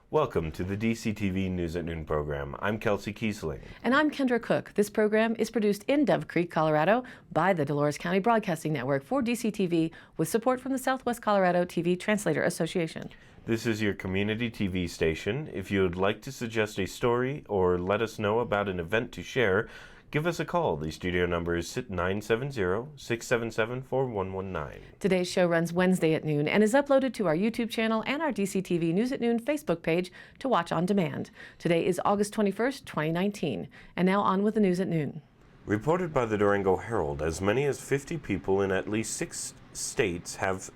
Welcome to the DCTV News at Noon program. I'm Kelsey Kiesling. And I'm Kendra Cook. This program is produced in Dove Creek, Colorado by the Dolores County Broadcasting Network for DCTV with support from the Southwest Colorado TV Translator Association. This is your community TV station. If you would like to suggest a story or let us know about an event to share, give us a call. The studio number is 970-677-4119. Today's show runs Wednesday at noon and is uploaded to our YouTube channel and our DCTV News at Noon Facebook page to watch on demand. Today is August 21st, 2019. And now on with the News at Noon. Reported by the Durango Herald, as many as 50 people in at least 6 states have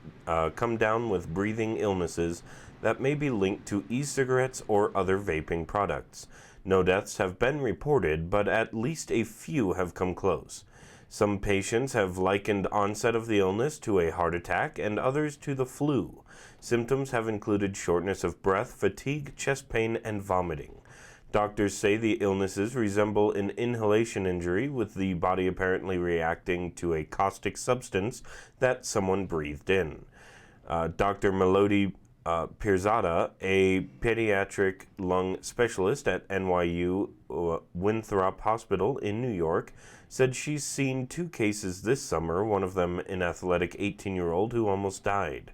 come down with breathing illnesses that may be linked to e-cigarettes or other vaping products. No deaths have been reported, but at least a few have come close. Some patients have likened onset of the illness to a heart attack and others to the flu. Symptoms have included shortness of breath, fatigue, chest pain, and vomiting. Doctors say the illnesses resemble an inhalation injury, with the body apparently reacting to a caustic substance that someone breathed in. Dr. Melody Pirzada, a pediatric lung specialist at NYU Winthrop Hospital in New York, said she's seen 2 cases this summer, one of them an athletic 18-year-old who almost died.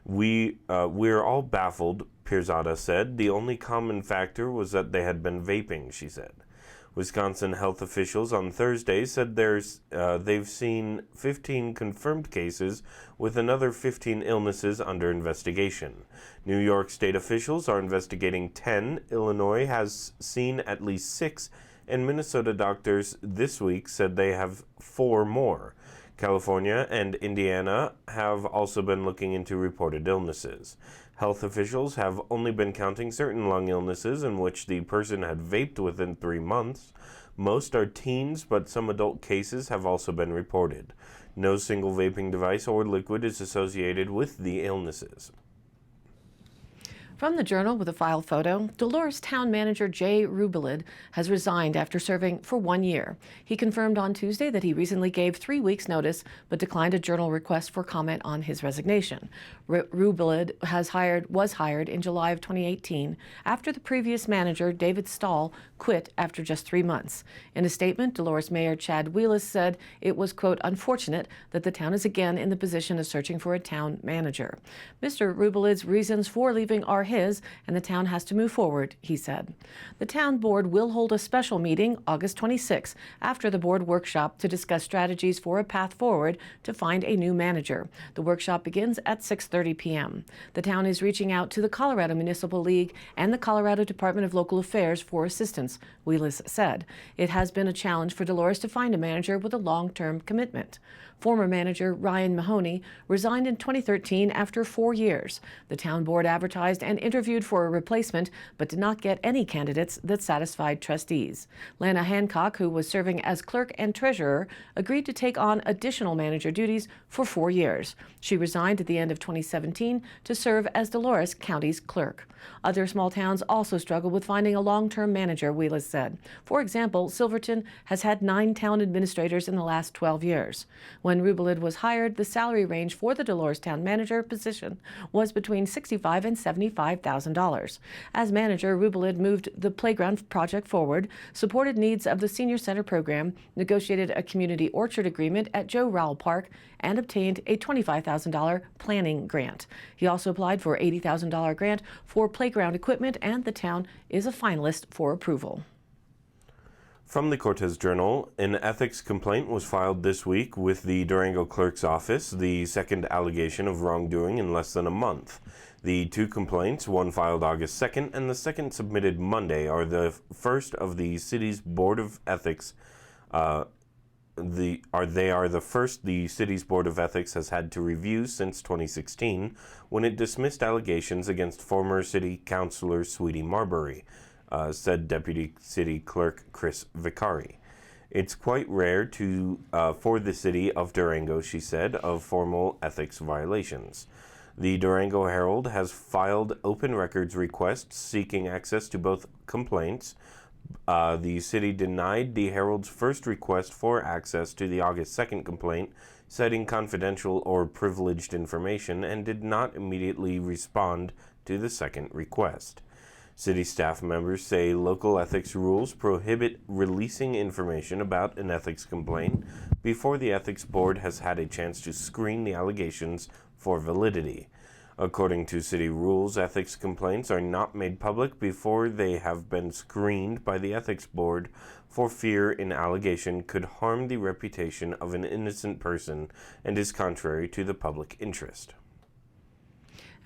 We're all baffled, Pirzada said. The only common factor was that they had been vaping, she said. Wisconsin health officials on Thursday said they've seen 15 confirmed cases with another 15 illnesses under investigation. New York state officials are investigating 10. Illinois has seen at least 6, and Minnesota doctors this week said they have 4 more. California and Indiana have also been looking into reported illnesses. Health officials have only been counting certain lung illnesses in which the person had vaped within 3 months. Most are teens, but some adult cases have also been reported. No single vaping device or liquid is associated with the illnesses. From the Journal with a file photo, Dolores Town Manager Jay Rubelid has resigned after serving for 1 year. He confirmed on Tuesday that he recently gave 3 weeks' notice, but declined a Journal request for comment on his resignation. Rubelid was hired in July of 2018 after the previous manager, David Stahl, quit after just 3 months. In a statement, Dolores Mayor Chad Wheelis said it was, quote, unfortunate that the town is again in the position of searching for a town manager. Mr. Rubelid's reasons for leaving are his, and the town has to move forward, he said. The town board will hold a special meeting August 26 after the board workshop to discuss strategies for a path forward to find a new manager. The workshop begins at 6:30 p.m. The town is reaching out to the Colorado Municipal League and the Colorado Department of Local Affairs for assistance, Wheelis said. It has been a challenge for Dolores to find a manager with a long-term commitment. Former manager Ryan Mahoney resigned in 2013 after 4 years. The town board advertised and interviewed for a replacement, but did not get any candidates that satisfied trustees. Lana Hancock, who was serving as clerk and treasurer, agreed to take on additional manager duties for 4 years. She resigned at the end of 2017 to serve as Dolores County's clerk. Other small towns also struggle with finding a long-term manager, Wheelis said. For example, Silverton has had 9 town administrators in the last 12 years. When Rubelid was hired, the salary range for the Dolores Town Manager position was between $65,000 and $75,000. As manager, Rubelid moved the playground project forward, supported needs of the Senior Center program, negotiated a community orchard agreement at Joe Rowell Park, and obtained a $25,000 planning grant. He also applied for an $80,000 grant for playground equipment, and the town is a finalist for approval. From the Cortez Journal, an ethics complaint was filed this week with the Durango Clerk's Office, the second allegation of wrongdoing in less than a month. The 2 complaints, one filed August 2nd and the second submitted Monday, are the first of the city's Board of Ethics. The first the city's Board of Ethics has had to review since 2016, when it dismissed allegations against former city councilor Sweetie Marbury. Said Deputy City Clerk Chris Vicari. It's quite rare for the city of Durango, she said, of formal ethics violations. The Durango Herald has filed open records requests seeking access to both complaints. The city denied the Herald's first request for access to the August 2nd complaint, citing confidential or privileged information, and did not immediately respond to the second request. City staff members say local ethics rules prohibit releasing information about an ethics complaint before the ethics board has had a chance to screen the allegations for validity. According to city rules, ethics complaints are not made public before they have been screened by the ethics board for fear an allegation could harm the reputation of an innocent person and is contrary to the public interest.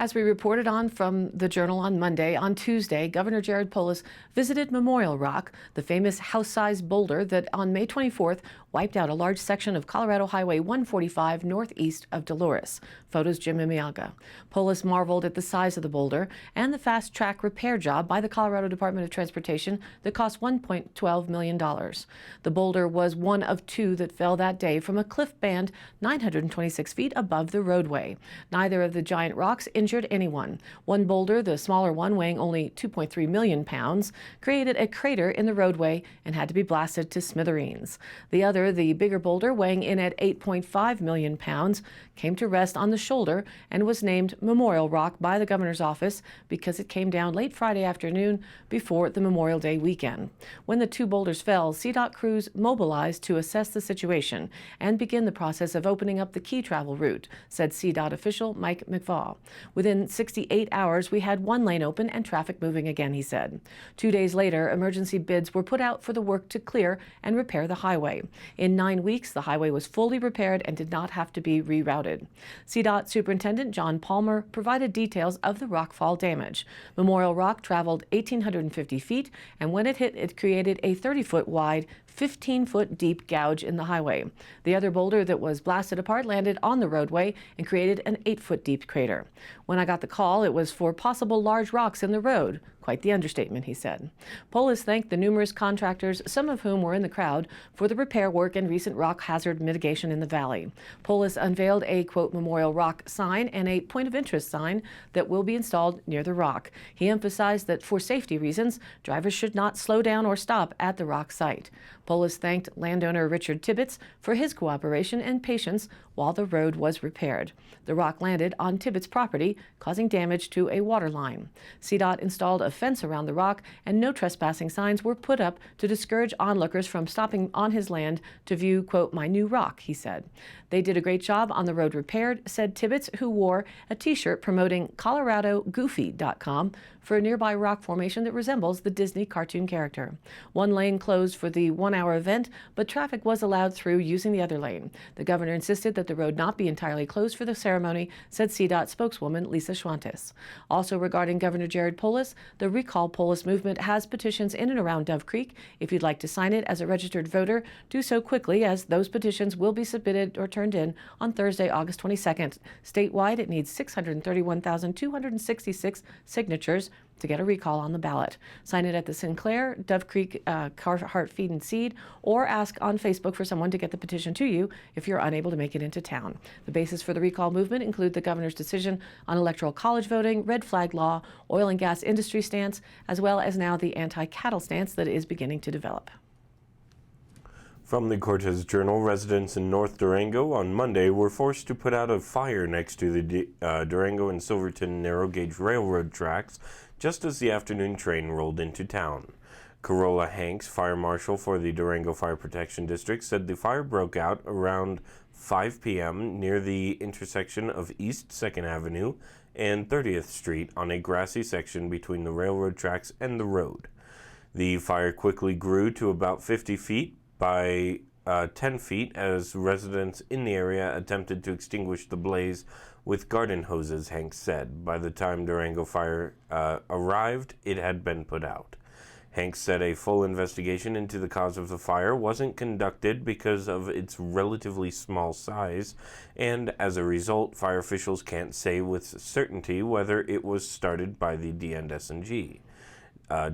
As we reported on from the Journal on Monday, on Tuesday, Governor Jared Polis visited Memorial Rock, the famous house-sized boulder that on May 24th wiped out a large section of Colorado Highway 145 northeast of Dolores. Photos Jim Imiaga. Polis marveled at the size of the boulder and the fast-track repair job by the Colorado Department of Transportation that cost $1.12 million. The boulder was one of two that fell that day from a cliff band 926 feet above the roadway. Neither of the giant rocks injured anyone. One boulder, the smaller one weighing only 2.3 million pounds, created a crater in the roadway and had to be blasted to smithereens. The other, the bigger boulder, weighing in at 8.5 million pounds, came to rest on the shoulder and was named Memorial Rock by the governor's office because it came down late Friday afternoon before the Memorial Day weekend. When the two boulders fell, CDOT crews mobilized to assess the situation and begin the process of opening up the key travel route, said CDOT official Mike McFaw. Within 68 hours, we had one lane open and traffic moving again, he said. 2 days later, emergency bids were put out for the work to clear and repair the highway. In 9 weeks, the highway was fully repaired and did not have to be rerouted. CDOT Superintendent John Palmer provided details of the rockfall damage. Memorial Rock traveled 1,850 feet, and when it hit, it created a 30-foot wide, 15-foot deep gouge in the highway. The other boulder that was blasted apart landed on the roadway and created an 8-foot deep crater. When I got the call, it was for possible large rocks in the road. Quite the understatement, he said. Polis thanked the numerous contractors, some of whom were in the crowd, for the repair work and recent rock hazard mitigation in the valley. Polis unveiled a, quote, Memorial Rock sign and a point of interest sign that will be installed near the rock. He emphasized that for safety reasons, drivers should not slow down or stop at the rock site. Polis thanked landowner Richard Tibbetts for his cooperation and patience while the road was repaired. The rock landed on Tibbetts' property, causing damage to a water line. CDOT installed a fence around the rock, and no trespassing signs were put up to discourage onlookers from stopping on his land to view, quote, my new rock, he said. They did a great job on the road repaired, said Tibbetts, who wore a T-shirt promoting ColoradoGoofy.com for a nearby rock formation that resembles the Disney cartoon character. One lane closed for the one-hour event, but traffic was allowed through using the other lane. The governor insisted that the road not be entirely closed for the ceremony, said CDOT spokeswoman Lisa Schwantes. Also regarding Governor Jared Polis, the Recall Polis movement has petitions in and around Dove Creek. If you'd like to sign it as a registered voter, do so quickly, as those petitions will be submitted or turned in on Thursday, August 22nd. Statewide, it needs 631,266 signatures to get a recall on the ballot. Sign it at the Sinclair, Dove Creek, Carhart Feed and Seed, or ask on Facebook for someone to get the petition to you if you're unable to make it into town. The basis for the recall movement include the governor's decision on electoral college voting, red flag law, oil and gas industry stance, as well as now the anti-cattle stance that is beginning to develop. From the Cortez Journal, residents in North Durango on Monday were forced to put out a fire next to the Durango and Silverton narrow gauge railroad tracks just as the afternoon train rolled into town. Corolla Hanks, fire marshal for the Durango Fire Protection District, said the fire broke out around 5 p.m. near the intersection of East 2nd Avenue and 30th Street on a grassy section between the railroad tracks and the road. The fire quickly grew to about 50 feet by 10 feet as residents in the area attempted to extinguish the blaze with garden hoses, Hanks said. By the time Durango Fire arrived, it had been put out. Hanks said a full investigation into the cause of the fire wasn't conducted because of its relatively small size, and as a result, fire officials can't say with certainty whether it was started by the DNS&G.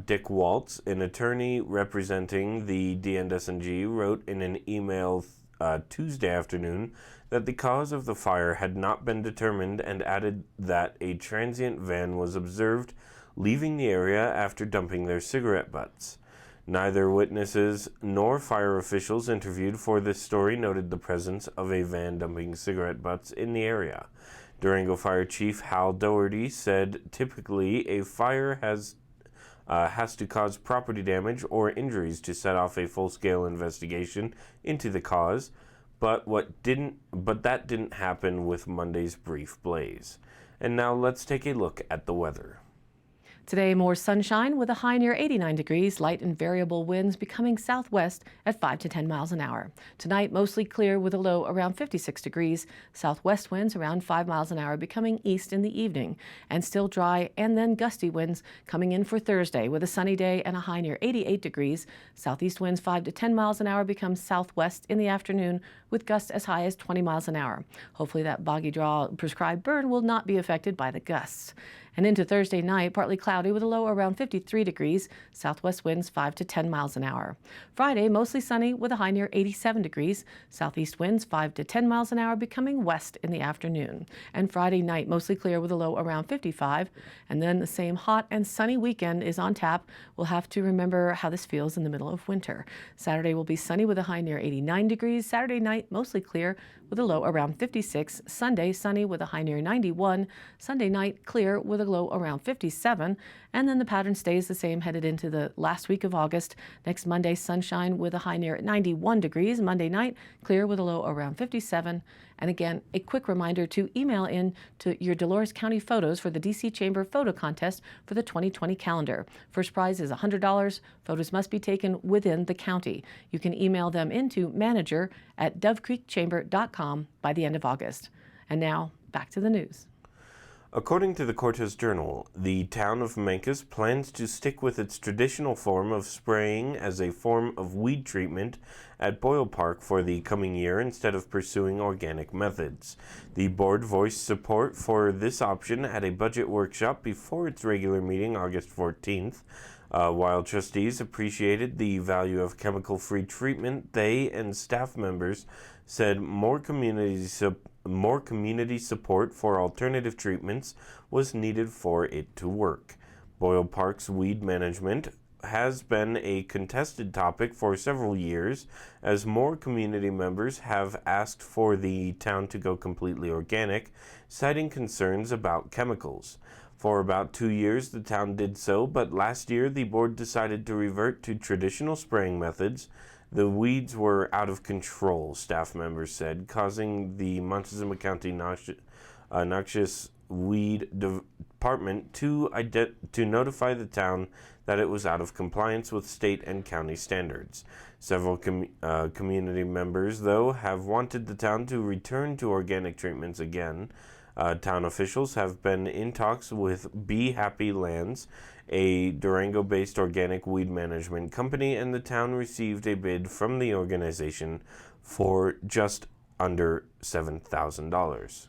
Dick Waltz, an attorney representing the DNS&G, wrote in an email Tuesday afternoon that the cause of the fire had not been determined and added that a transient van was observed leaving the area after dumping their cigarette butts. Neither witnesses nor fire officials interviewed for this story noted the presence of a van dumping cigarette butts in the area. Durango Fire Chief Hal Doherty said typically a fire has has to cause property damage or injuries to set off a full-scale investigation into the cause, but that didn't happen with Monday's brief blaze. And now let's take a look at the weather. Today, more sunshine with a high near 89 degrees, light and variable winds becoming southwest at 5 to 10 miles an hour. Tonight, mostly clear with a low around 56 degrees, southwest winds around 5 miles an hour becoming east in the evening, and still dry and then gusty winds coming in for Thursday with a sunny day and a high near 88 degrees. Southeast winds 5 to 10 miles an hour become southwest in the afternoon with gusts as high as 20 miles an hour. Hopefully that boggy draw prescribed burn will not be affected by the gusts. And into Thursday night, partly cloudy with a low around 53 degrees, southwest winds 5 to 10 miles an hour. Friday, mostly sunny with a high near 87 degrees, southeast winds 5 to 10 miles an hour becoming west in the afternoon. And Friday night, mostly clear with a low around 55. And then the same hot and sunny weekend is on tap. We'll have to remember how this feels in the middle of winter. Saturday will be sunny with a high near 89 degrees. Saturday night, mostly clear with a low around 56. Sunday, sunny with a high near 91. Sunday night, clear with a low around 57. And then the pattern stays the same headed into the last week of August. Next Monday, sunshine with a high near 91 degrees. Monday night, clear with a low around 57. And again, a quick reminder to email in to your Dolores County photos for the DC Chamber Photo Contest for the 2020 calendar. First prize is $100. Photos must be taken within the county. You can email them into manager@dovecreekchamber.com by the end of August. And now, back to the news. According to the Cortez Journal, the town of Mancos plans to stick with its traditional form of spraying as a form of weed treatment at Boyle Park for the coming year instead of pursuing organic methods. The board voiced support for this option at a budget workshop before its regular meeting August 14th. While trustees appreciated the value of chemical-free treatment, they and staff members said more community support for alternative treatments was needed for it to work. Boyle Park's weed management has been a contested topic for several years, as more community members have asked for the town to go completely organic, citing concerns about chemicals. For about 2 years, the town did so, but last year the board decided to revert to traditional spraying methods. The weeds were out of control, staff members said, causing the Montezuma County Noxious Weed Department to notify the town that it was out of compliance with state and county standards. Several community members, though, have wanted the town to return to organic treatments again. Town officials have been in talks with Be Happy Lands, a Durango-based organic weed management company, and the town received a bid from the organization for just under $7,000.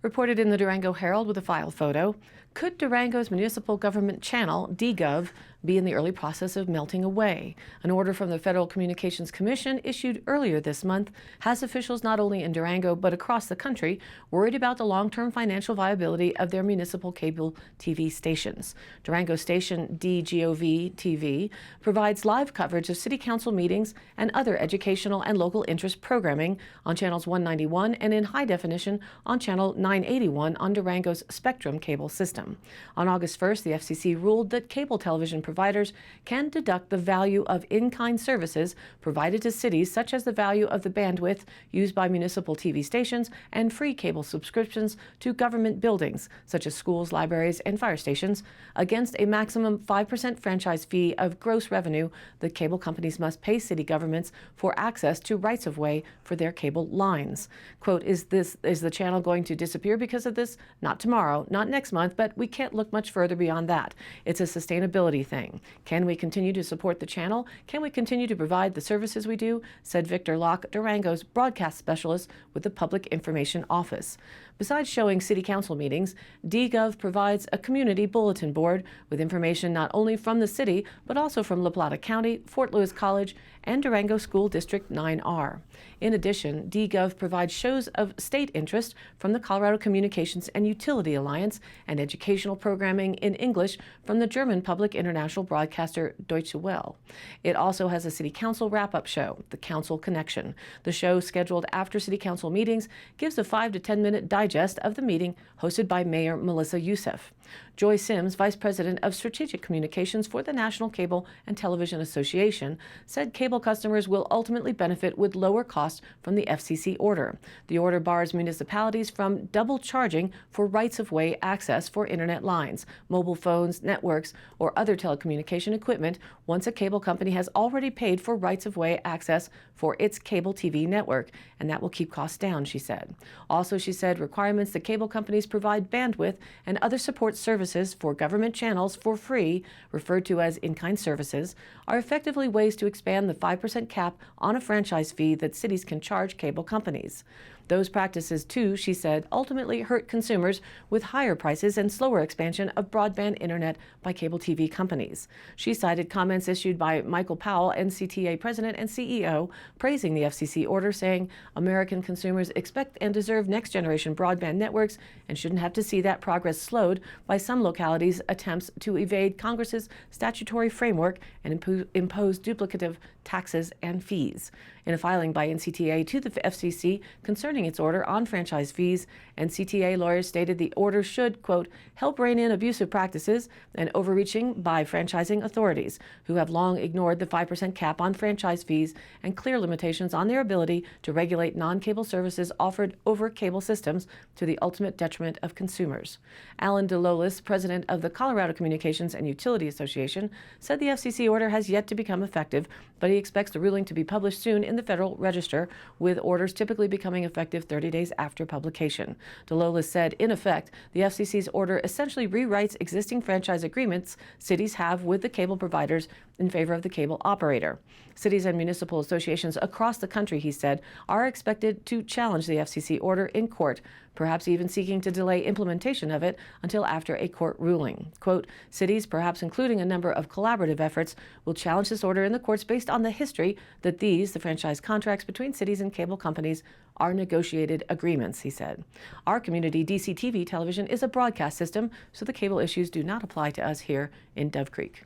Reported in the Durango Herald with a file photo, could Durango's municipal government channel, DGov, be in the early process of melting away? An order from the Federal Communications Commission issued earlier this month has officials not only in Durango but across the country worried about the long-term financial viability of their municipal cable TV stations. Durango station DGOV TV provides live coverage of city council meetings and other educational and local interest programming on channels 191 and in high definition on channel 981 on Durango's Spectrum cable system. On August 1st, the FCC ruled that cable television providers can deduct the value of in-kind services provided to cities, such as the value of the bandwidth used by municipal TV stations and free cable subscriptions to government buildings, such as schools, libraries, and fire stations, against a maximum 5% franchise fee of gross revenue that cable companies must pay city governments for access to rights-of-way for their cable lines. Quote, is the channel going to disappear because of this? Not tomorrow, not next month, but we can't look much further beyond that. It's a sustainability thing. Can we continue to support the channel? Can we continue to provide the services we do? Said Victor Locke, Durango's broadcast specialist with the Public Information Office. Besides showing city council meetings, DGov provides a community bulletin board with information not only from the city, but also from La Plata County, Fort Lewis College, and Durango School District 9R. In addition, DGov provides shows of state interest from the Colorado Communications and Utility Alliance and educational programming in English from the German public international broadcaster Deutsche Welle. It also has a city council wrap-up show, The Council Connection. The show, scheduled after city council meetings, gives a 5 to 10 minute digest of the meeting hosted by Mayor Melissa Youssef. Joy Sims, Vice President of Strategic Communications for the National Cable and Television Association, said cable customers will ultimately benefit with lower costs from the FCC order. The order bars municipalities from double charging for rights-of-way access for internet lines, mobile phones, networks, or other telecommunication equipment once a cable company has already paid for rights-of-way access for its cable TV network, and that will keep costs down, she said. Also, she said requirements that cable companies provide bandwidth and other support services for government channels for free, referred to as in-kind services, are effectively ways to expand the 5% cap on a franchise fee that cities can charge cable companies. Those practices, too, she said, ultimately hurt consumers with higher prices and slower expansion of broadband internet by cable TV companies. She cited comments issued by Michael Powell, NCTA President and CEO, praising the FCC order, saying American consumers expect and deserve next-generation broadband networks and shouldn't have to see that progress slowed by some localities' attempts to evade Congress's statutory framework and impose duplicative taxes and fees. In a filing by NCTA to the FCC concerning its order on franchise fees, NCTA lawyers stated the order should, quote, help rein in abusive practices and overreaching by franchising authorities who have long ignored the 5% cap on franchise fees and clear limitations on their ability to regulate non-cable services offered over cable systems to the ultimate detriment of consumers. Alan DeLolis, president of the Colorado Communications and Utility Association, said the FCC order has yet to become effective, but he expects the ruling to be published soon in the Federal Register, with orders typically becoming effective 30 days after publication. DeLolis said, in effect, the FCC's order essentially rewrites existing franchise agreements cities have with the cable providers in favor of the cable operator. Cities and municipal associations across the country, he said, are expected to challenge the FCC order in court, perhaps even seeking to delay implementation of it until after a court ruling. Quote, cities, perhaps including a number of collaborative efforts, will challenge this order in the courts based on the history that these, the franchise contracts between cities and cable companies, are negotiated agreements, he said. Our community DCTV television is a broadcast system, so the cable issues do not apply to us here in Dove Creek.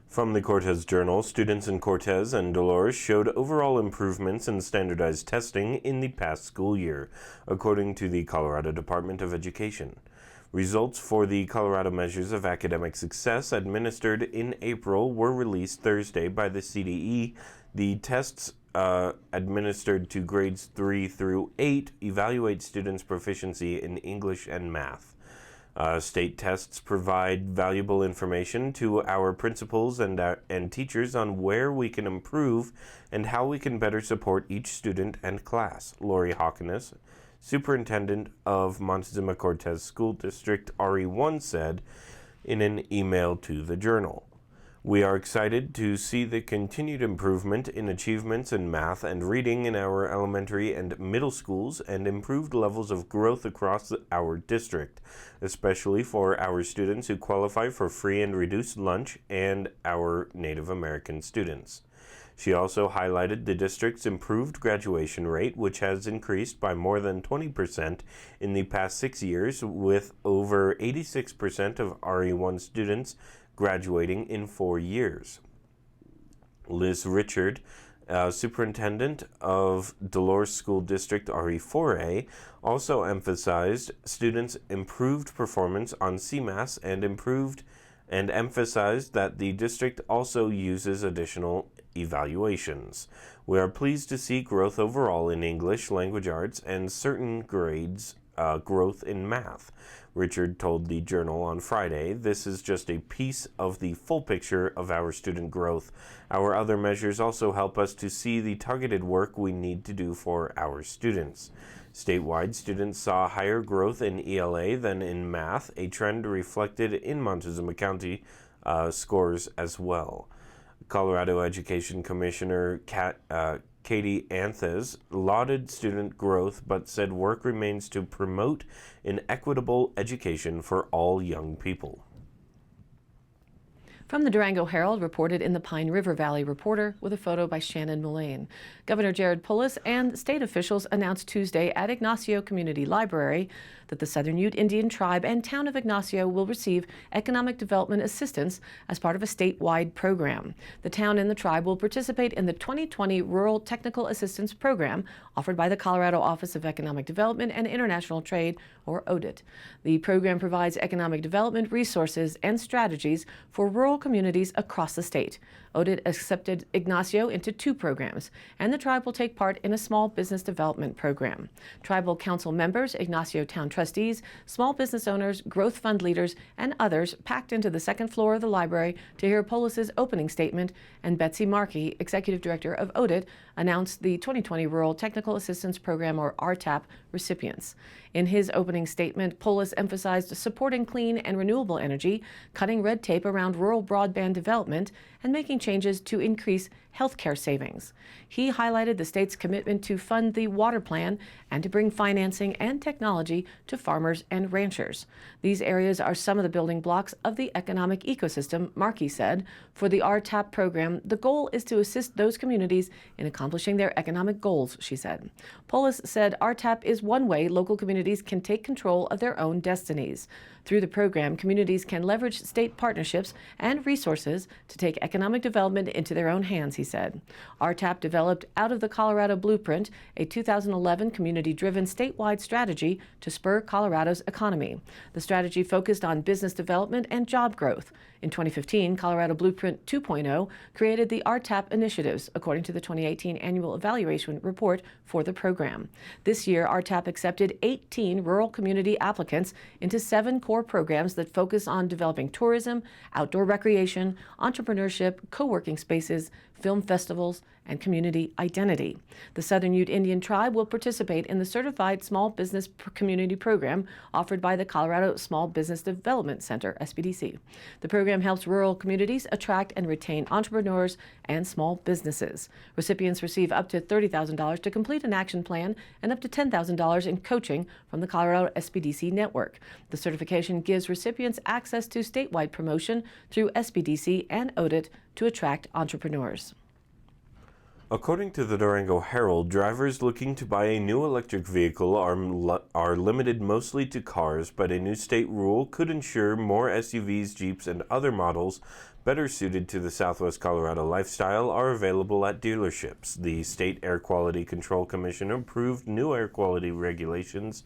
From the Cortez Journal, students in Cortez and Dolores showed overall improvements in standardized testing in the past school year, according to the Colorado Department of Education. Results for the Colorado Measures of Academic Success administered in April were released Thursday by the CDE. The tests administered to grades 3 through 8 evaluate students' proficiency in English and math. State tests provide valuable information to our principals and teachers on where we can improve and how we can better support each student and class. Lori Hawkins, superintendent of Montezuma Cortez School District RE1, said in an email to the Journal. We are excited to see the continued improvement in achievements in math and reading in our elementary and middle schools and improved levels of growth across our district, especially for our students who qualify for free and reduced lunch and our Native American students. She also highlighted the district's improved graduation rate, which has increased by more than 20% in the past 6 years, with over 86% of RE1 students graduating in 4 years. Liz Richard, superintendent of Dolores School District RE4A, also emphasized students' improved performance on CMAS and emphasized that the district also uses additional evaluations. We are pleased to see growth overall in English, language arts, and certain grades growth in math. Richard told the Journal on Friday, this is just a piece of the full picture of our student growth. Our other measures also help us to see the targeted work we need to do for our students. Statewide, students saw higher growth in ELA than in math, a trend reflected in Montezuma County scores as well. Colorado Education Commissioner Katie Anthes lauded student growth but said work remains to promote an equitable education for all young people. From the Durango Herald, reported in the Pine River Valley Reporter, with a photo by Shannon Mullane. Governor Jared Polis and state officials announced Tuesday at Ignacio Community Library that the Southern Ute Indian Tribe and town of Ignacio will receive economic development assistance as part of a statewide program. The town and the tribe will participate in the 2020 Rural Technical Assistance Program offered by the Colorado Office of Economic Development and International Trade, or ODIT. The program provides economic development resources and strategies for rural communities across the state. ODIT accepted Ignacio into 2 programs, and the tribe will take part in a small business development program. Tribal council members, Ignacio town trustees, small business owners, growth fund leaders, and others packed into the second floor of the library to hear Polis's opening statement, and Betsy Markey, executive director of ODIT, announced the 2020 Rural Technical Assistance Program, or RTAP, recipients. In his opening statement, Polis emphasized supporting clean and renewable energy, cutting red tape around rural broadband development, and making changes to increase healthcare savings. He highlighted the state's commitment to fund the water plan and to bring financing and technology to farmers and ranchers. These areas are some of the building blocks of the economic ecosystem, Markey said. For the RTAP program, the goal is to assist those communities in accomplishing their economic goals, she said. Polis said RTAP is one way local communities can take control of their own destinies. Through the program, communities can leverage state partnerships and resources to take economic development into their own hands, he said. RTAP developed out of the Colorado Blueprint, a 2011 community-driven statewide strategy to spur Colorado's economy. The strategy focused on business development and job growth. In 2015, Colorado Blueprint 2.0 created the RTAP initiatives, according to the 2018 annual evaluation report for the program. This year, RTAP accepted 18 rural community applicants into 7 core programs that focus on developing tourism, outdoor recreation, entrepreneurship, co-working spaces, film festivals, and community identity. The Southern Ute Indian Tribe will participate in the Certified Small Business Community Program offered by the Colorado Small Business Development Center, SBDC. The program helps rural communities attract and retain entrepreneurs and small businesses. Recipients receive up to $30,000 to complete an action plan and up to $10,000 in coaching from the Colorado SBDC network. The certification gives recipients access to statewide promotion through SBDC and ODIT to attract entrepreneurs. According to the Durango Herald, drivers looking to buy a new electric vehicle are limited mostly to cars, but a new state rule could ensure more SUVs, Jeeps, and other models better suited to the Southwest Colorado lifestyle are available at dealerships. The State Air Quality Control Commission approved new air quality regulations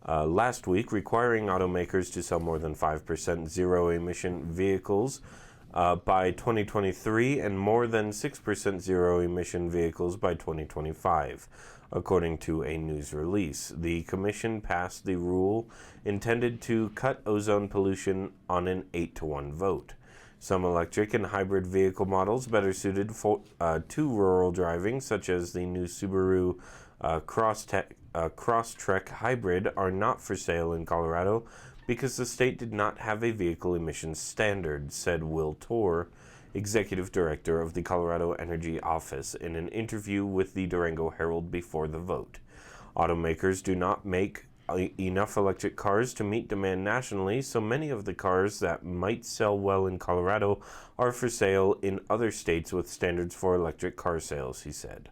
last week, requiring automakers to sell more than 5% zero-emission vehicles by 2023 and more than 6% zero-emission vehicles by 2025, according to a news release. The commission passed the rule intended to cut ozone pollution on an 8-to-1 vote. Some electric and hybrid vehicle models better suited to rural driving, such as the new Subaru Crosstrek Hybrid, are not for sale in Colorado because the state did not have a vehicle emissions standard, said Will Torr, executive director of the Colorado Energy Office, in an interview with the Durango Herald before the vote. Automakers do not make enough electric cars to meet demand nationally, so many of the cars that might sell well in Colorado are for sale in other states with standards for electric car sales, he said.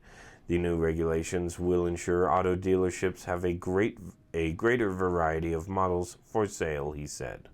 The new regulations will ensure auto dealerships have a greater variety of models for sale, he said.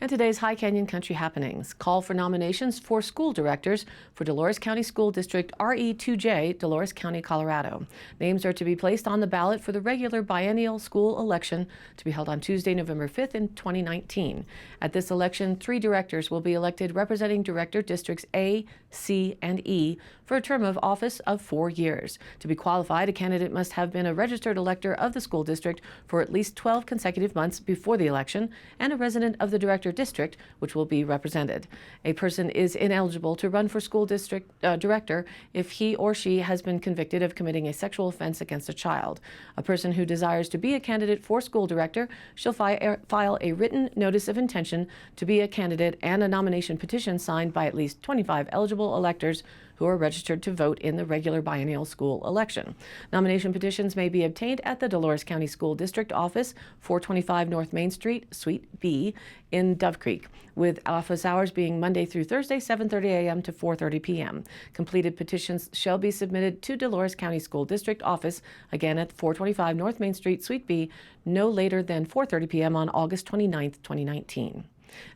And today's High Canyon Country happenings. Call for nominations for school directors for Dolores County School District RE2J, Dolores County, Colorado. Names are to be placed on the ballot for the regular biennial school election to be held on Tuesday, November 5th in 2019. At this election, 3 directors will be elected representing Director Districts A, C, and E for a term of office of 4 years. To be qualified, a candidate must have been a registered elector of the school district for at least 12 consecutive months before the election and a resident of the Director District, which will be represented. A person is ineligible to run for school district director if he or she has been convicted of committing a sexual offense against a child. A person who desires to be a candidate for school director shall file a written notice of intention to be a candidate and a nomination petition signed by at least 25 eligible electors who are registered to vote in the regular biennial school election. Nomination petitions may be obtained at the Dolores County School District Office, 425 North Main Street, Suite B, in Dove Creek, with office hours being Monday through Thursday, 7:30 a.m. to 4:30 p.m. Completed petitions shall be submitted to Dolores County School District Office, again at 425 North Main Street, Suite B, no later than 4:30 p.m. on August 29, 2019.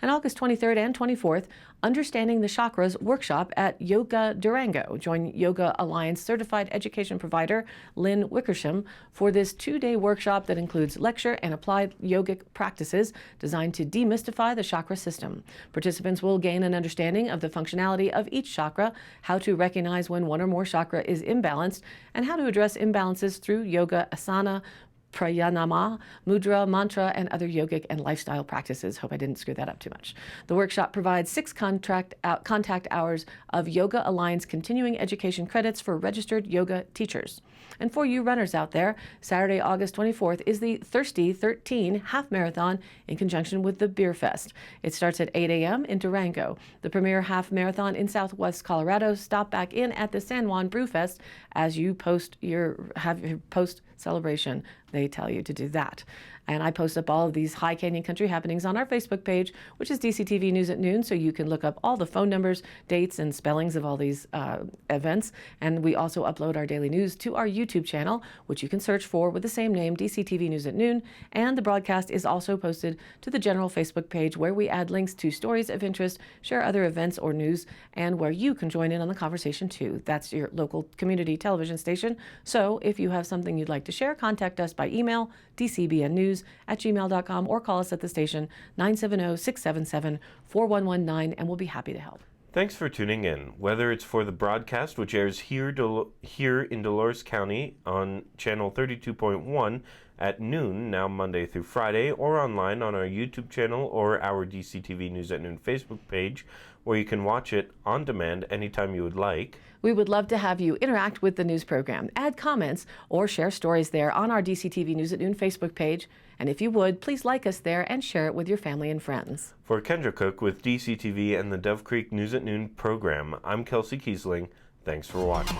And August 23rd and 24th, Understanding the Chakras workshop at Yoga Durango. Join Yoga Alliance certified education provider Lynn Wickersham for this 2-day workshop that includes lecture and applied yogic practices designed to demystify the chakra system. Participants will gain an understanding of the functionality of each chakra, how to recognize when one or more chakra is imbalanced, and how to address imbalances through yoga, asana, pranayama, mudra, mantra, and other yogic and lifestyle practices. Hope I didn't screw that up too much. The workshop provides 6 contact hours of Yoga Alliance continuing education credits for registered yoga teachers. And for you runners out there, Saturday, August 24th is the Thirsty 13 Half Marathon in conjunction with the Beer Fest. It starts at 8 a.m. in Durango. The premier half marathon in Southwest Colorado. Stop back in at the San Juan Brew Fest as you have your post celebration. They tell you to do that. And I post up all of these High Canyon Country happenings on our Facebook page, which is DCTV News at Noon, so you can look up all the phone numbers, dates, and spellings of all these events. And we also upload our daily news to our YouTube channel, which you can search for with the same name, DCTV News at Noon. And the broadcast is also posted to the general Facebook page, where we add links to stories of interest, share other events or news, and where you can join in on the conversation too. That's your local community television station. So if you have something you'd like to share, contact us by email, dcbnnews@gmail.com, or call us at the station 970-677-4119, and we'll be happy to help. Thanks for tuning in. Whether it's for the broadcast, which airs here in Dolores County on channel 32.1 at noon, now Monday through Friday, or online on our YouTube channel or our DCTV News at Noon Facebook page, where you can watch it on demand anytime you would like. We would love to have you interact with the news program, add comments, or share stories there on our DCTV News at Noon Facebook page. And if you would, please like us there and share it with your family and friends. For Kendra Cook with DCTV and the Dove Creek News at Noon program, I'm Kelsey Kiesling. Thanks for watching.